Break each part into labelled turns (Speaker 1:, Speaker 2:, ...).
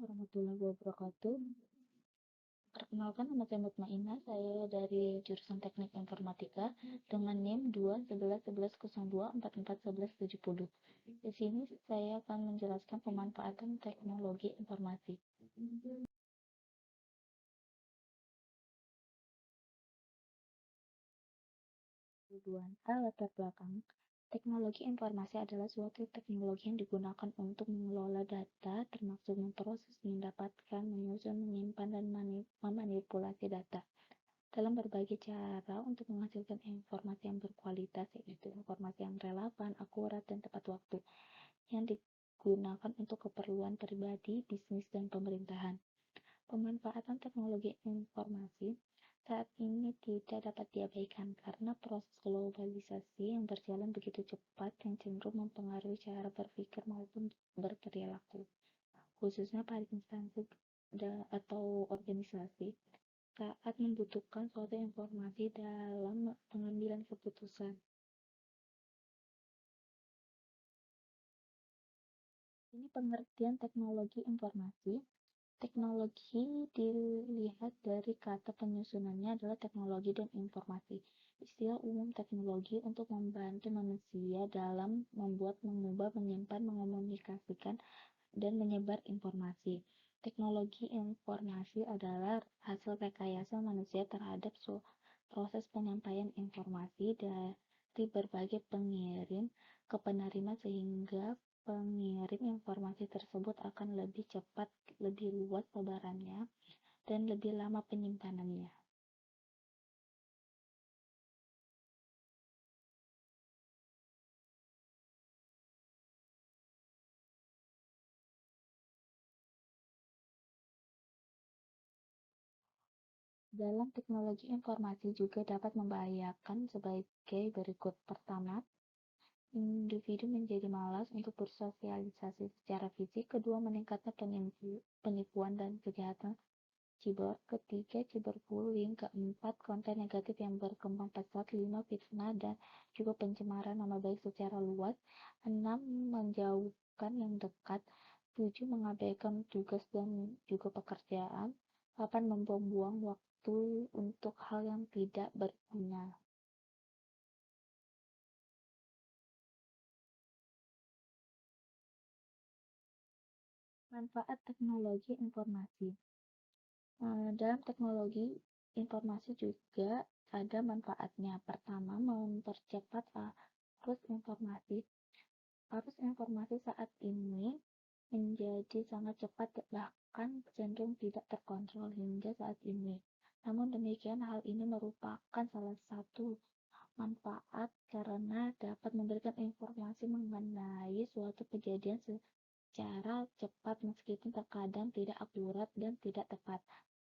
Speaker 1: Warahmatullahi wabarakatuh. Perkenalkan, nama saya Mutmainah. Saya dari jurusan Teknik Informatika dengan NIM 2111102441170. Di sini saya akan menjelaskan pemanfaatan teknologi informasi. Latar belakang. Teknologi informasi adalah suatu teknologi yang digunakan untuk mengelola data, termasuk memproses, mendapatkan, menyusun, menyimpan, dan memanipulasi data dalam berbagai cara untuk menghasilkan informasi yang berkualitas, yaitu informasi yang relevan, akurat, dan tepat waktu, yang digunakan untuk keperluan pribadi, bisnis, dan pemerintahan. Pemanfaatan teknologi informasi saat ini tidak dapat diabaikan karena proses globalisasi yang berjalan begitu cepat yang cenderung mempengaruhi cara berpikir maupun berperilaku, khususnya pada instansi atau organisasi saat membutuhkan suatu informasi dalam pengambilan keputusan. Ini pengertian teknologi informasi. Teknologi dilihat dari kata penyusunannya adalah teknologi dan informasi. Istilah umum teknologi untuk membantu manusia dalam membuat, mengubah, menyimpan, mengomunikasikan, dan menyebar informasi. Teknologi informasi adalah hasil rekayasa manusia terhadap proses penyampaian informasi dari berbagai pengirim ke penerima sehingga pengirim informasi tersebut akan lebih cepat, lebih luas sebarannya, dan lebih lama penyimpanannya. Dalam teknologi informasi juga dapat membahayakan sebagai berikut. Pertama, individu menjadi malas untuk bersosialisasi secara fisik. Kedua, meningkatnya penipuan dan kejahatan cyber. Ketiga, cyberbullying. Keempat, konten negatif yang berkembang pesat. 5, fitnah dan juga pencemaran nama baik secara luas. 6, menjauhkan yang dekat. 7, mengabaikan tugas dan juga pekerjaan. 8, membuang waktu untuk hal yang tidak berguna. Manfaat teknologi informasi. Dalam teknologi informasi juga ada manfaatnya. Pertama, mempercepat arus informasi. Arus informasi saat ini menjadi sangat cepat, bahkan cenderung tidak terkontrol hingga saat ini. Namun demikian, hal ini merupakan salah satu manfaat karena dapat memberikan informasi mengenai suatu kejadian secara cepat meskipun terkadang tidak akurat dan tidak tepat.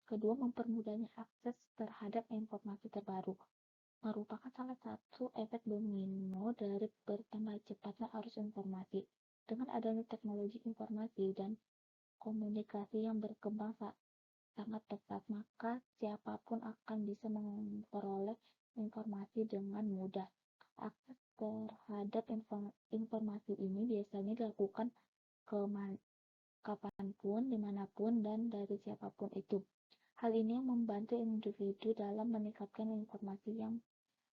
Speaker 1: Kedua, mempermudahnya akses terhadap informasi terbaru. Merupakan salah satu efek domino dari bertambah cepatnya arus informasi. Dengan adanya teknologi informasi dan komunikasi yang berkembang sangat pesat, maka siapapun akan bisa memperoleh informasi dengan mudah. Akses terhadap informasi ini biasanya dilakukan kapanpun, dimanapun, dan dari siapapun itu. Hal ini membantu individu dalam meningkatkan informasi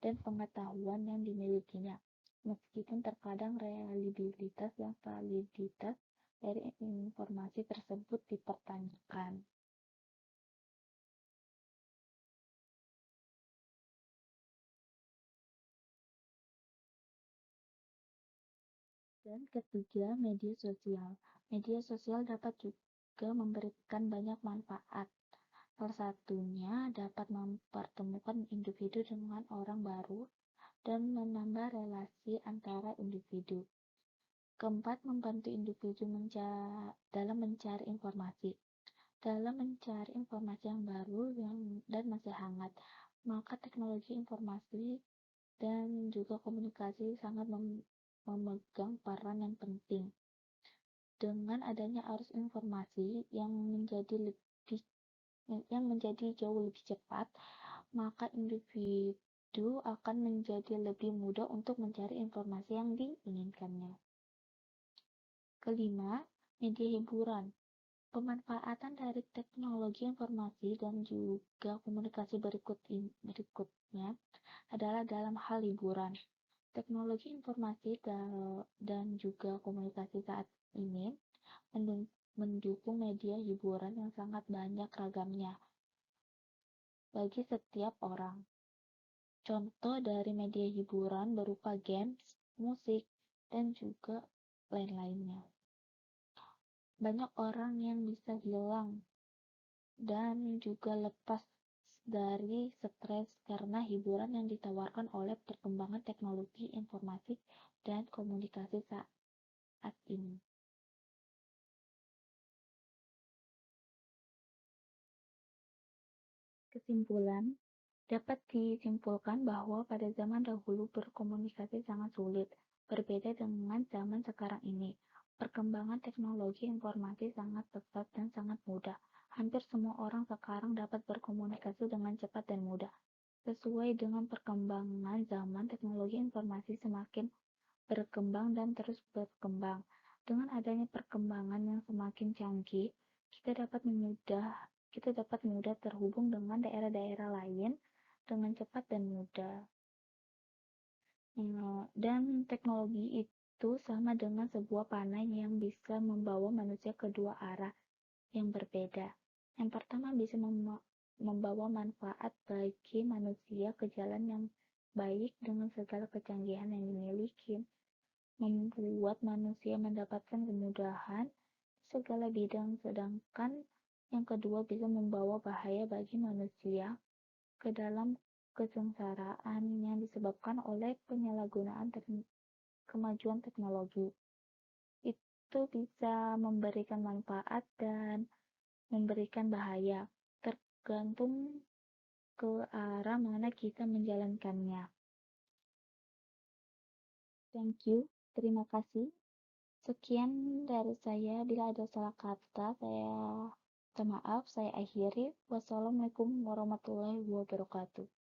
Speaker 1: dan pengetahuan yang dimilikinya, meskipun terkadang reliabilitas dan validitas dari informasi tersebut dipertanyakan. Dan ketiga, media sosial. Media sosial dapat juga memberikan banyak manfaat. Salah satunya dapat mempertemukan individu dengan orang baru dan menambah relasi antara individu. Keempat, membantu individu dalam mencari informasi. Dalam mencari informasi yang baru dan masih hangat, maka teknologi informasi dan juga komunikasi sangat memegang peran yang penting. Dengan adanya arus informasi yang menjadi jauh lebih cepat, maka individu akan menjadi lebih mudah untuk mencari informasi yang diinginkannya. Kelima, media hiburan. Pemanfaatan dari teknologi informasi dan juga komunikasi berikutnya adalah dalam hal hiburan. Teknologi informasi dan juga komunikasi saat ini mendukung media hiburan yang sangat banyak ragamnya bagi setiap orang. Contoh dari media hiburan berupa games, musik, dan juga lain-lainnya. Banyak orang yang bisa hilang dan juga lepas dari stres karena hiburan yang ditawarkan oleh perkembangan teknologi informasi dan komunikasi saat ini. Kesimpulan, dapat disimpulkan bahwa pada zaman dahulu berkomunikasi sangat sulit, berbeda dengan zaman sekarang ini. Perkembangan teknologi informasi sangat pesat dan sangat mudah. Hampir semua orang sekarang dapat berkomunikasi dengan cepat dan mudah. Sesuai dengan perkembangan zaman, teknologi informasi semakin berkembang dan terus berkembang. Dengan adanya perkembangan yang semakin canggih, kita dapat mudah terhubung dengan daerah-daerah lain dengan cepat dan mudah. Dan teknologi itu sama dengan sebuah panah yang bisa membawa manusia ke dua arah yang berbeda. Yang pertama bisa membawa manfaat bagi manusia ke jalan yang baik dengan segala kecanggihan yang dimiliki, membuat manusia mendapatkan kemudahan segala bidang, sedangkan yang kedua bisa membawa bahaya bagi manusia ke dalam kesengsaraan yang disebabkan oleh penyalahgunaan kemajuan teknologi. Itu bisa memberikan manfaat dan memberikan bahaya, tergantung ke arah mana kita menjalankannya. Thank you, terima kasih. Sekian dari saya. Bila ada salah kata, saya minta maaf. Saya akhiri. Wassalamualaikum warahmatullahi wabarakatuh.